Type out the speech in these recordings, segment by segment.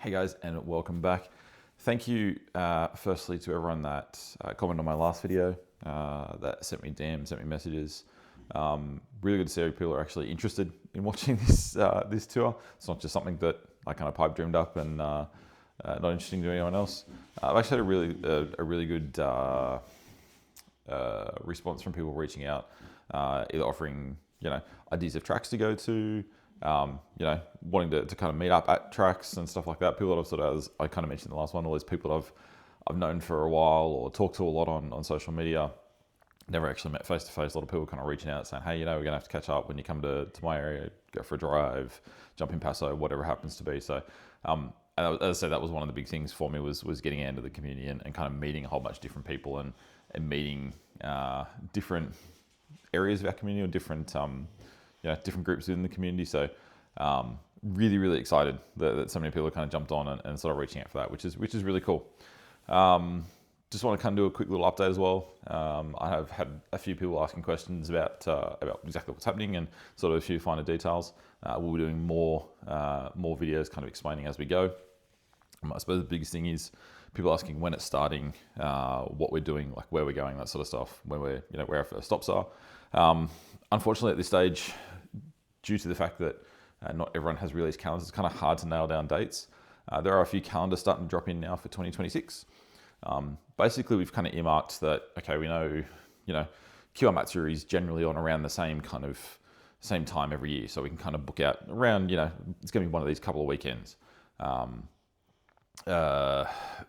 Hey guys, and welcome back. Thank you, firstly, to everyone that commented on my last video, that sent me DMs, sent me messages. Really good to see people are actually interested in watching this tour. It's not just something that I kind of pipe dreamed up and not interesting to anyone else. I've actually had a really good response from people reaching out, either offering ideas of tracks to go to, wanting to kind of meet up at tracks and stuff like that. People that I've sort of, as I kind of mentioned in the last one, all these people that I've known for a while or talked to a lot on social media, never actually met face to face. A lot of people kind of reaching out saying, hey, we're gonna have to catch up when you come to my area, go for a drive, jump in Paso, whatever happens to be. So, and as I said, that was one of the big things for me was getting into the community and kind of meeting a whole bunch of different people and meeting different areas of our community or different different groups within the community. So really, really excited that so many people have kind of jumped on and sort of reaching out for that, which is really cool. Just want to kind of do a quick little update as well. I have had a few people asking questions about exactly what's happening and sort of a few finer details. We'll be doing more videos kind of explaining as we go. I suppose the biggest thing is people asking when it's starting, what we're doing, like where we're going, that sort of stuff, when we're, where our first stops are. Unfortunately at this stage, due to the fact that not everyone has released calendars, it's kind of hard to nail down dates. There are a few calendars starting to drop in now for 2026. Basically, we've kind of earmarked that, okay, we know, QR Matsuri is generally on around the same time every year. So we can kind of book out around, it's going to be one of these couple of weekends.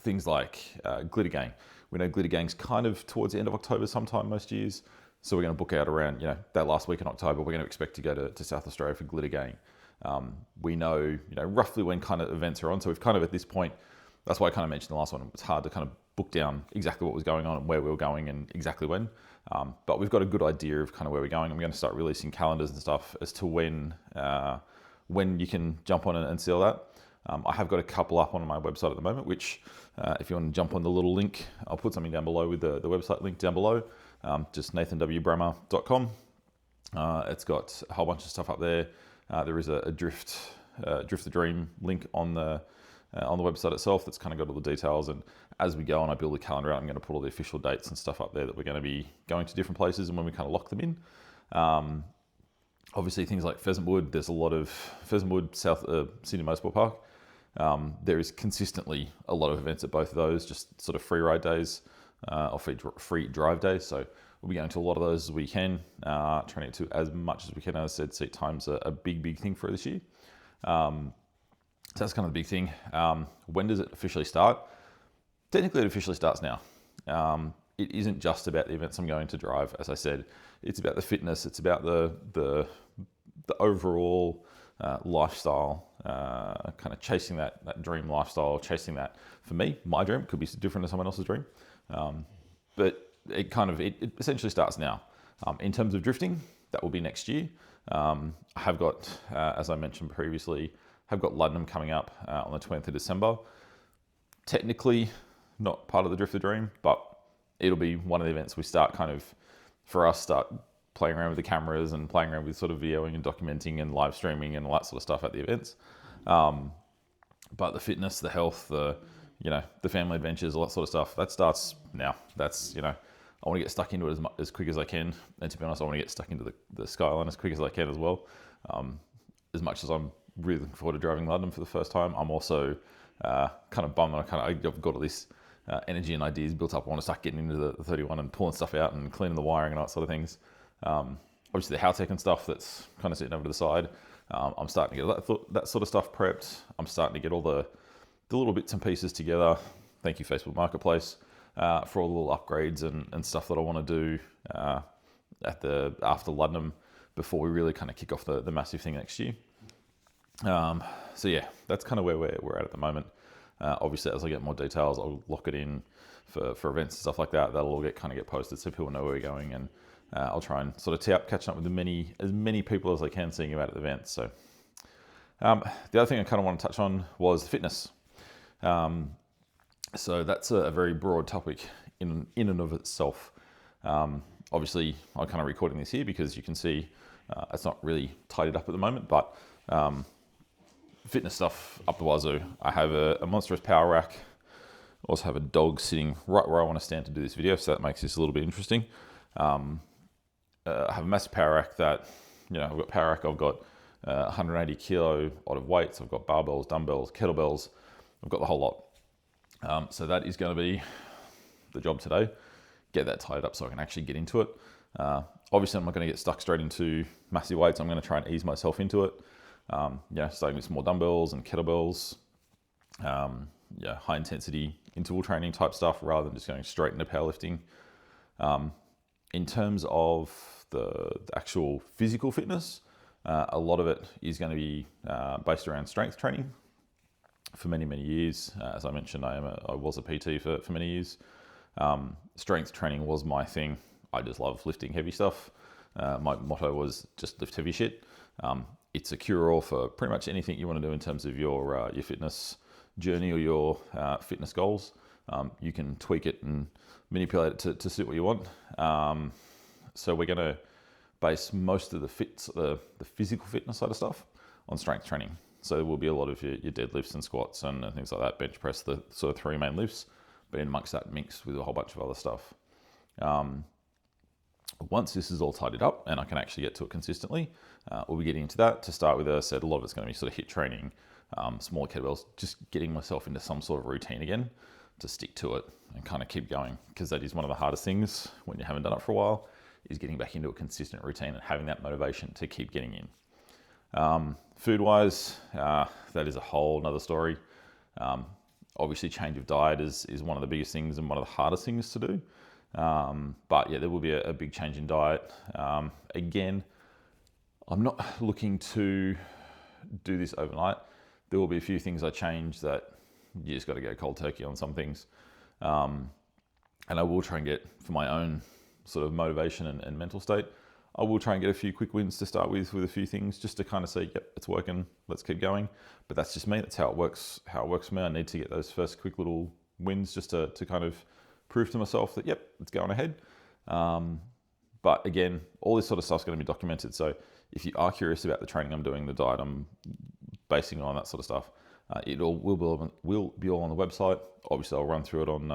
Things like Glitter Gang. We know Glitter Gang's kind of towards the end of October sometime most years. So we're going to book out around, that last week in October. We're going to expect to go to South Australia for Glitter Gang. We know, roughly when kind of events are on. So we've kind of at this point, that's why I kind of mentioned the last one. It's hard to kind of book down exactly what was going on and where we were going and exactly when. But we've got a good idea of kind of where we're going. I'm going to start releasing calendars and stuff as to when you can jump on and see all that. I have got a couple up on my website at the moment, which if you want to jump on the little link, I'll put something down below with the website link down below. Just nathanwbrammer.com. It's got a whole bunch of stuff up there. There is a Drift the Dream link on the website itself that's kind of got all the details. And as we go and I build the calendar out, I'm going to put all the official dates and stuff up there that we're going to be going to different places and when we kind of lock them in. Obviously things like Pheasant Wood, there's a lot of Pheasant Wood, South Sydney Motorsport Park. There is consistently a lot of events at both of those, just sort of free ride days or free drive days. So we'll be going to a lot of those as we can, trying to get to as much as we can. As I said, seat time's a big thing for this year. So that's kind of the big thing. When does it officially start? Technically, it officially starts now. It isn't just about the events I'm going to drive. As I said, it's about the fitness. It's about the overall lifestyle, kind of chasing that dream lifestyle, chasing that, for me, my dream could be different to someone else's dream. But it essentially starts now. In terms of drifting, that will be next year. I have got, as I mentioned previously, have got Luddenham coming up on the 20th of December. Technically not part of the Drift the Dream, but it'll be one of the events we start playing around with the cameras and playing around with sort of videoing and documenting and live streaming and all that sort of stuff at the events. But the fitness, the health, the family adventures, all that sort of stuff, that starts now. That's, I want to get stuck into it as quick as I can. And to be honest, I want to get stuck into the Skyline as quick as I can as well. As much as I'm really looking forward to driving London for the first time, I'm also kind of bummed that I've got all this energy and ideas built up. I want to start getting into the 31 and pulling stuff out and cleaning the wiring and all that sort of things. Obviously the Haltech and stuff that's kind of sitting over to the side. I'm starting to get that sort of stuff prepped. I'm starting to get all the little bits and pieces together. Thank you, Facebook Marketplace, for all the little upgrades and stuff that I want to do after Luddenham before we really kind of kick off the massive thing next year. So yeah, that's kind of where we're at the moment. Obviously, as I get more details, I'll lock it in for events and stuff like that. That'll all get posted so people know where we're going, and I'll try and sort of tee up, catching up with as many people as I can, seeing about at the events. So the other thing I kind of want to touch on was fitness. So that's a very broad topic in and of itself. Obviously, I'm kind of recording this here because you can see it's not really tidied up at the moment, but fitness stuff up the wazoo. I have a monstrous power rack. Also have a dog sitting right where I want to stand to do this video, so that makes this a little bit interesting. I have a massive power rack that, I've got power rack, I've got 180 kilo odd of weights, I've got barbells, dumbbells, kettlebells, I've got the whole lot. So that is going to be the job today, get that tied up so I can actually get into it. Obviously I'm not going to get stuck straight into massive weights. I'm going to try and ease myself into it. Starting with some more dumbbells and kettlebells, high intensity interval training type stuff rather than just going straight into powerlifting. In terms of the actual physical fitness, a lot of it is going to be based around strength training. For many, many years, as I mentioned, I was a PT for many years. Strength training was my thing. I just love lifting heavy stuff. My motto was just lift heavy shit. It's a cure-all for pretty much anything you want to do in terms of your fitness journey or your fitness goals. You can tweak it and manipulate it to suit what you want. So we're going to base most of the physical fitness side of stuff on strength training. So there will be a lot of your deadlifts and squats and things like that, bench press, the sort of three main lifts, but in amongst that mixed with a whole bunch of other stuff. Once this is all tidied up and I can actually get to it consistently, we'll be getting into that. To start with, as I said, a lot of it's going to be sort of HIIT training, smaller kettlebells, just getting myself into some sort of routine again to stick to it and kind of keep going, because that is one of the hardest things when you haven't done it for a while, is getting back into a consistent routine and having that motivation to keep getting in. Food-wise, that is a whole nother story. Obviously, change of diet is one of the biggest things and one of the hardest things to do. But yeah, there will be a big change in diet. Again, I'm not looking to do this overnight. There will be a few things I change that you just got to go cold turkey on some things. And I will try and get, for my own sort of motivation and mental state, I will try and get a few quick wins to start with a few things just to kind of say, yep, it's working, let's keep going. But that's just me, that's how it works for me. I need to get those first quick little wins just to kind of prove to myself that, yep, it's going ahead. But again, all this sort of stuff's going to be documented. So if you are curious about the training I'm doing, the diet I'm basing on, that sort of stuff, it all will be all on the website. Obviously, I'll run through it on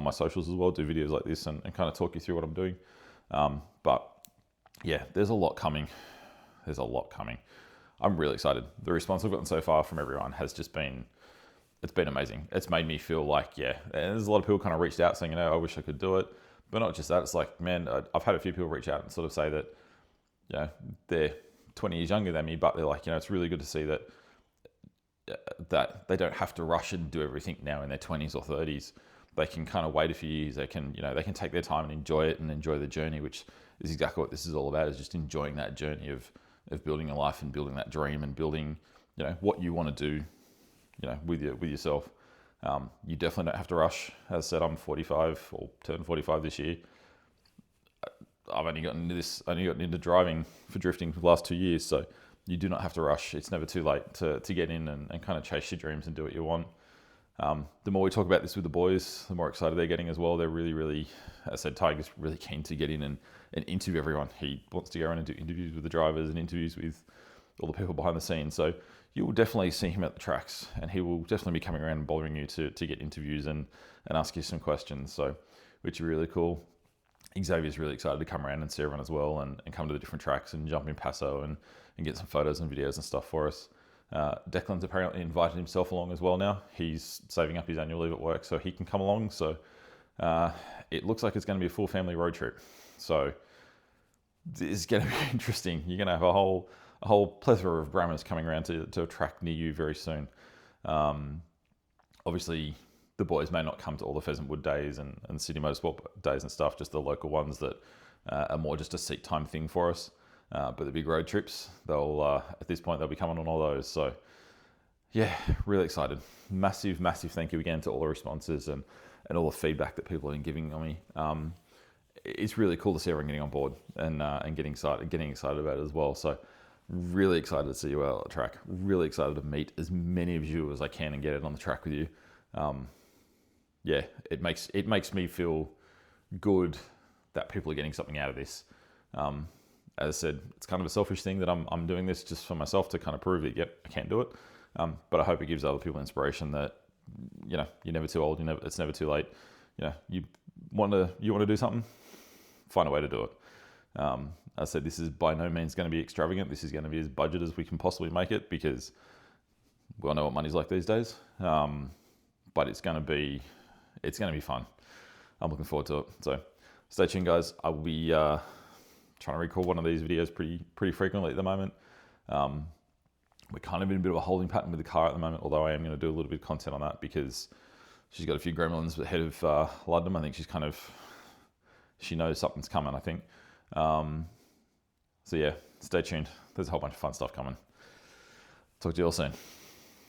my socials as well, do videos like this and kind of talk you through what I'm doing. But yeah, there's a lot coming. I'm really excited. The response I've gotten so far from everyone has just been, it's been amazing. It's made me feel like, yeah, and there's a lot of people kind of reached out saying, I wish I could do it. But not just that, it's like, man, I've had a few people reach out and sort of say that, they're 20 years younger than me, but they're like, it's really good to see that they don't have to rush and do everything now in their 20s or 30s. They can kind of wait a few years. They can take their time and enjoy it and enjoy the journey, which is exactly what this is all about, is just enjoying that journey of building a life and building that dream and building, what you want to do, with yourself. You definitely don't have to rush. As I said, I'm 45 or turned 45 this year. I've only gotten into driving for drifting for the last 2 years. So you do not have to rush. It's never too late to get in and kind of chase your dreams and do what you want. The more we talk about this with the boys, the more excited they're getting as well. They're really, really, as I said, Tiger's really keen to get in and interview everyone. He wants to go around and do interviews with the drivers and interviews with all the people behind the scenes. So you will definitely see him at the tracks, and he will definitely be coming around and bothering you to get interviews and ask you some questions. So, which is really cool. Xavier's really excited to come around and see everyone as well, and come to the different tracks and jump in Paso and get some photos and videos and stuff for us. Declan's apparently invited himself along as well now. He's saving up his annual leave at work so he can come along. So it looks like it's going to be a full family road trip. So it's going to be interesting. You're going to have a whole plethora of Brammers coming around to a track near you very soon. Obviously, the boys may not come to all the Pheasant Wood days and City Motorsport days and stuff, just the local ones that are more just a seat time thing for us. But the big road trips, they'll at this point, they'll be coming on all those. So yeah, really excited. Massive, massive thank you again to all the responses and all the feedback that people have been giving on me. It's really cool to see everyone getting on board and getting excited about it as well. So really excited to see you out on the track. Really excited to meet as many of you as I can and get it on the track with you. Yeah, it makes me feel good that people are getting something out of this. as I said, it's kind of a selfish thing that I'm doing this just for myself to kind of prove that, yep, I can do it. But I hope it gives other people inspiration that, you're never too old. It's never too late. You want to do something, find a way to do it. As I said, this is by no means going to be extravagant. This is going to be as budget as we can possibly make it, because we all know what money's like these days. But it's going to be fun. I'm looking forward to it. So stay tuned, guys. I will be trying to record one of these videos pretty frequently at the moment. We're kind of in a bit of a holding pattern with the car at the moment, although I am going to do a little bit of content on that because she's got a few gremlins ahead of Ludlam. I think she knows something's coming, I think. So yeah, stay tuned. There's a whole bunch of fun stuff coming. Talk to you all soon.